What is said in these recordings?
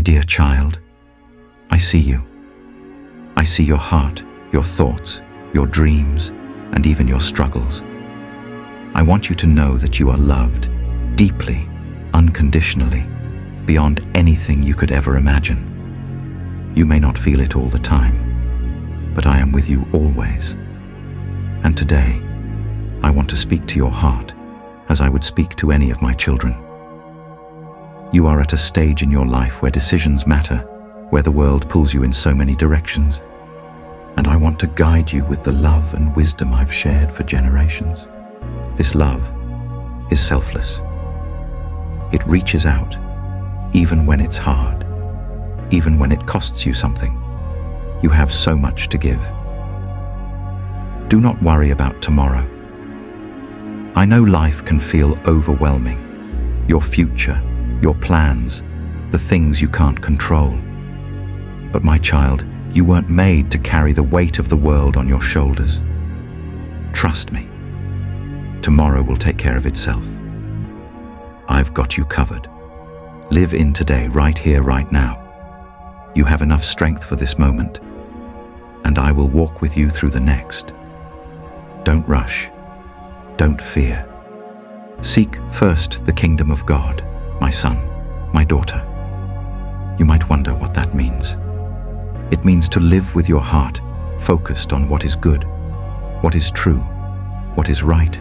dear child, I see you. I see your heart, your thoughts, your dreams, and even your struggles. I want you to know that you are loved, deeply, unconditionally, beyond anything you could ever imagine. You may not feel it all the time, but I am with you always. And today, I want to speak to your heart as I would speak to any of my children. You are at a stage in your life where decisions matter, where the world pulls you in so many directions, and I want to guide you with the love and wisdom I've shared for generations. This love is selfless. It reaches out, even when it's hard, even when it costs you something. You have so much to give. Do not worry about tomorrow. I know life can feel overwhelming. Your future, your plans, the things you can't control. But my child, you weren't made to carry the weight of the world on your shoulders. Trust me. Tomorrow will take care of itself. I've got you covered. Live in today, right here, right now. You have enough strength for this moment, and I will walk with you through the next. Don't rush. Don't fear. Seek first the kingdom of God, my son, my daughter. You might wonder what that means. It means to live with your heart focused on what is good, what is true, what is right.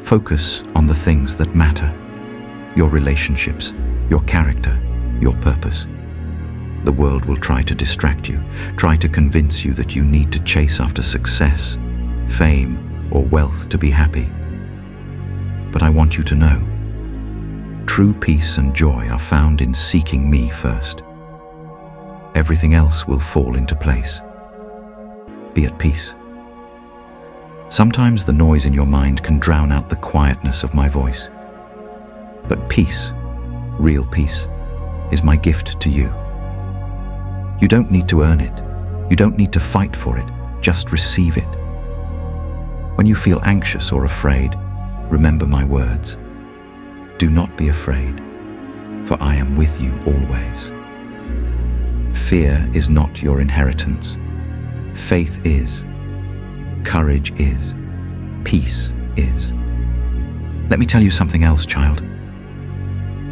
Focus on the things that matter, your relationships, your character, your purpose. The world will try to distract you, try to convince you that you need to chase after success, fame, or wealth to be happy. But I want you to know, true peace and joy are found in seeking me first. Everything else will fall into place. Be at peace. Sometimes the noise in your mind can drown out the quietness of my voice. But peace, real peace, is my gift to you. You don't need to earn it. You don't need to fight for it. Just receive it. When you feel anxious or afraid, remember my words. Do not be afraid, for I am with you always. Fear is not your inheritance. Faith is. Courage is. Peace is. Let me tell you something else, child.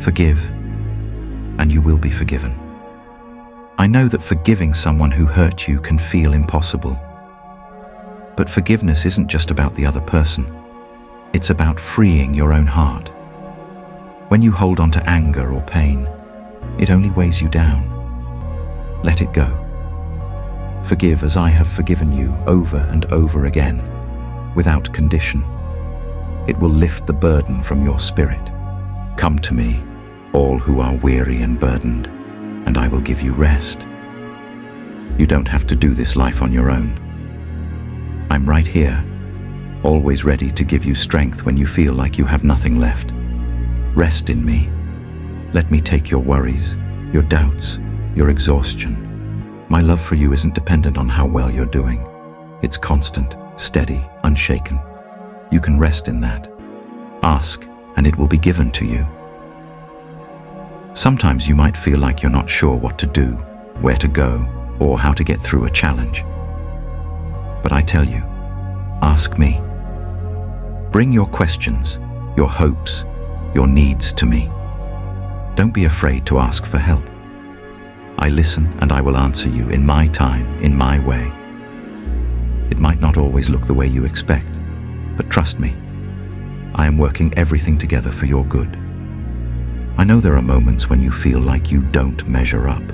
Forgive, and you will be forgiven. I know that forgiving someone who hurt you can feel impossible. But forgiveness isn't just about the other person. It's about freeing your own heart. When you hold on to anger or pain, it only weighs you down. Let it go. Forgive as I have forgiven you over and over again, without condition. It will lift the burden from your spirit. Come to me, all who are weary and burdened, and I will give you rest. You don't have to do this life on your own. I'm right here, always ready to give you strength when you feel like you have nothing left. Rest in me. Let me take your worries, your doubts, your exhaustion. My love for you isn't dependent on how well you're doing. It's constant, steady, unshaken. You can rest in that. Ask, and it will be given to you. Sometimes you might feel like you're not sure what to do, where to go, or how to get through a challenge. But I tell you, ask me. Bring your questions, your hopes, your needs to me. Don't be afraid to ask for help. I listen and I will answer you in my time, in my way. It might not always look the way you expect, but trust me, I am working everything together for your good. I know there are moments when you feel like you don't measure up,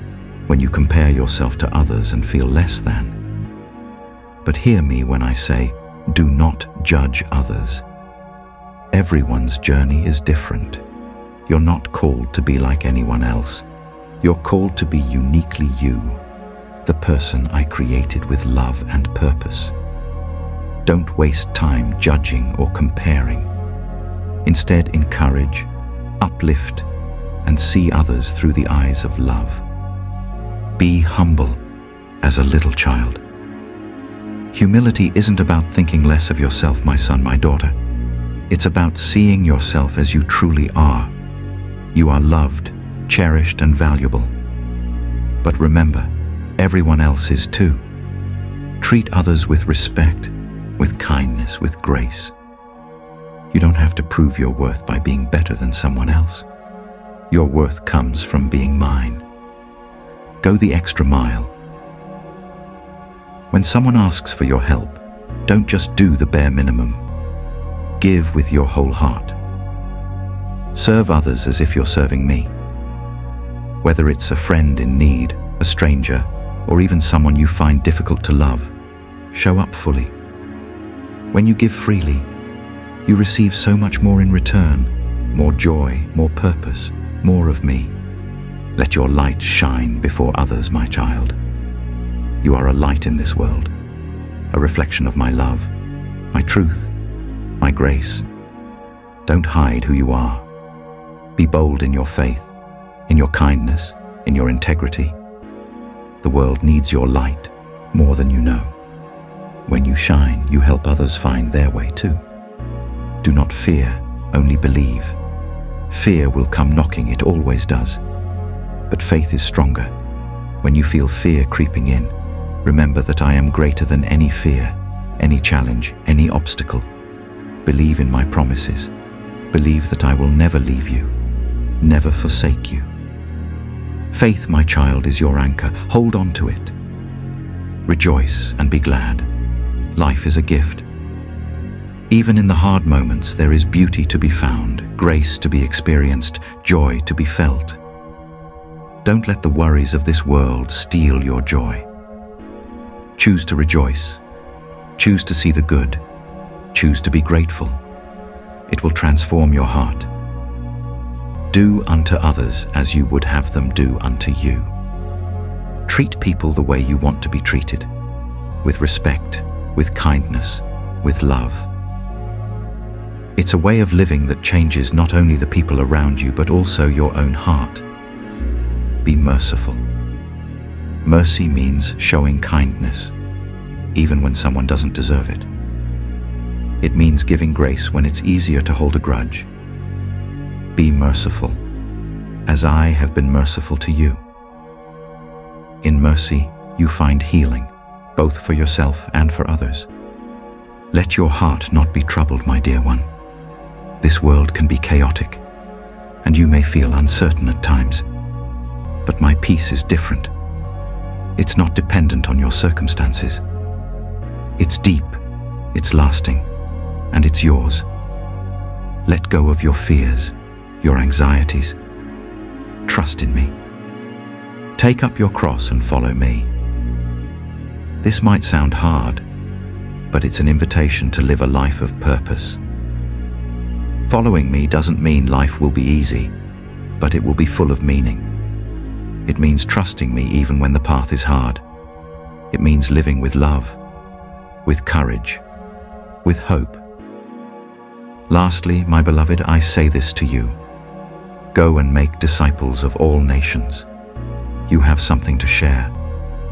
when you compare yourself to others and feel less than. But hear me when I say, do not judge others. Everyone's journey is different. You're not called to be like anyone else. You're called to be uniquely you, the person I created with love and purpose. Don't waste time judging or comparing. Instead, encourage, uplift, and see others through the eyes of love. Be humble as a little child. Humility isn't about thinking less of yourself, my son, my daughter. It's about seeing yourself as you truly are. You are loved, cherished and valuable. But remember, everyone else is too. Treat others with respect, with kindness, with grace. You don't have to prove your worth by being better than someone else. Your worth comes from being mine. Go the extra mile. When someone asks for your help, don't just do the bare minimum. Give with your whole heart. Serve others as if you're serving me. Whether it's a friend in need, a stranger, or even someone you find difficult to love, show up fully. When you give freely, you receive so much more in return, more joy, more purpose, more of me. Let your light shine before others, my child. You are a light in this world, a reflection of my love, my truth, my grace. Don't hide who you are. Be bold in your faith, in your kindness, in your integrity. The world needs your light more than you know. When you shine, you help others find their way too. Do not fear, only believe. Fear will come knocking, it always does. But faith is stronger. When you feel fear creeping in, remember that I am greater than any fear, any challenge, any obstacle. Believe in my promises. Believe that I will never leave you, never forsake you. Faith, my child, is your anchor. Hold on to it. Rejoice and be glad. Life is a gift. Even in the hard moments, there is beauty to be found, grace to be experienced, joy to be felt. Don't let the worries of this world steal your joy. Choose to rejoice. Choose to see the good. Choose to be grateful. It will transform your heart. Do unto others as you would have them do unto you. Treat people the way you want to be treated, with respect, with kindness, with love. It's a way of living that changes not only the people around you, but also your own heart. Be merciful. Mercy means showing kindness, even when someone doesn't deserve it. It means giving grace when it's easier to hold a grudge. Be merciful, as I have been merciful to you. In mercy, you find healing, both for yourself and for others. Let your heart not be troubled, my dear one. This world can be chaotic, and you may feel uncertain at times. But my peace is different. It's not dependent on your circumstances. It's deep, it's lasting, and it's yours. Let go of your fears, your anxieties. Trust in me. Take up your cross and follow me. This might sound hard, but it's an invitation to live a life of purpose. Following me doesn't mean life will be easy, but it will be full of meaning. It means trusting me even when the path is hard. It means living with love, with courage, with hope. Lastly, my beloved, I say this to you. Go and make disciples of all nations. You have something to share.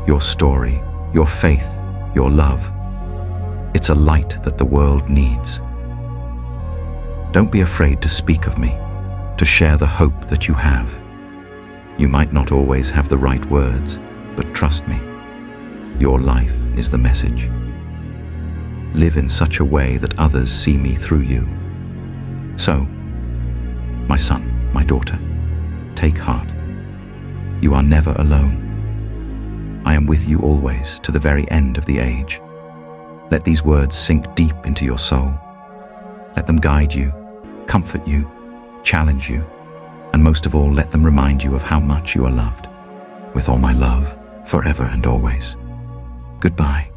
Your story, your faith, your love. It's a light that the world needs. Don't be afraid to speak of me, to share the hope that you have. You might not always have the right words, but trust me, your life is the message. Live in such a way that others see me through you. So, my son, my daughter, take heart. You are never alone. I am with you always to the very end of the age. Let these words sink deep into your soul. Let them guide you, comfort you, challenge you, and most of all, let them remind you of how much you are loved. With all my love, forever and always. Goodbye.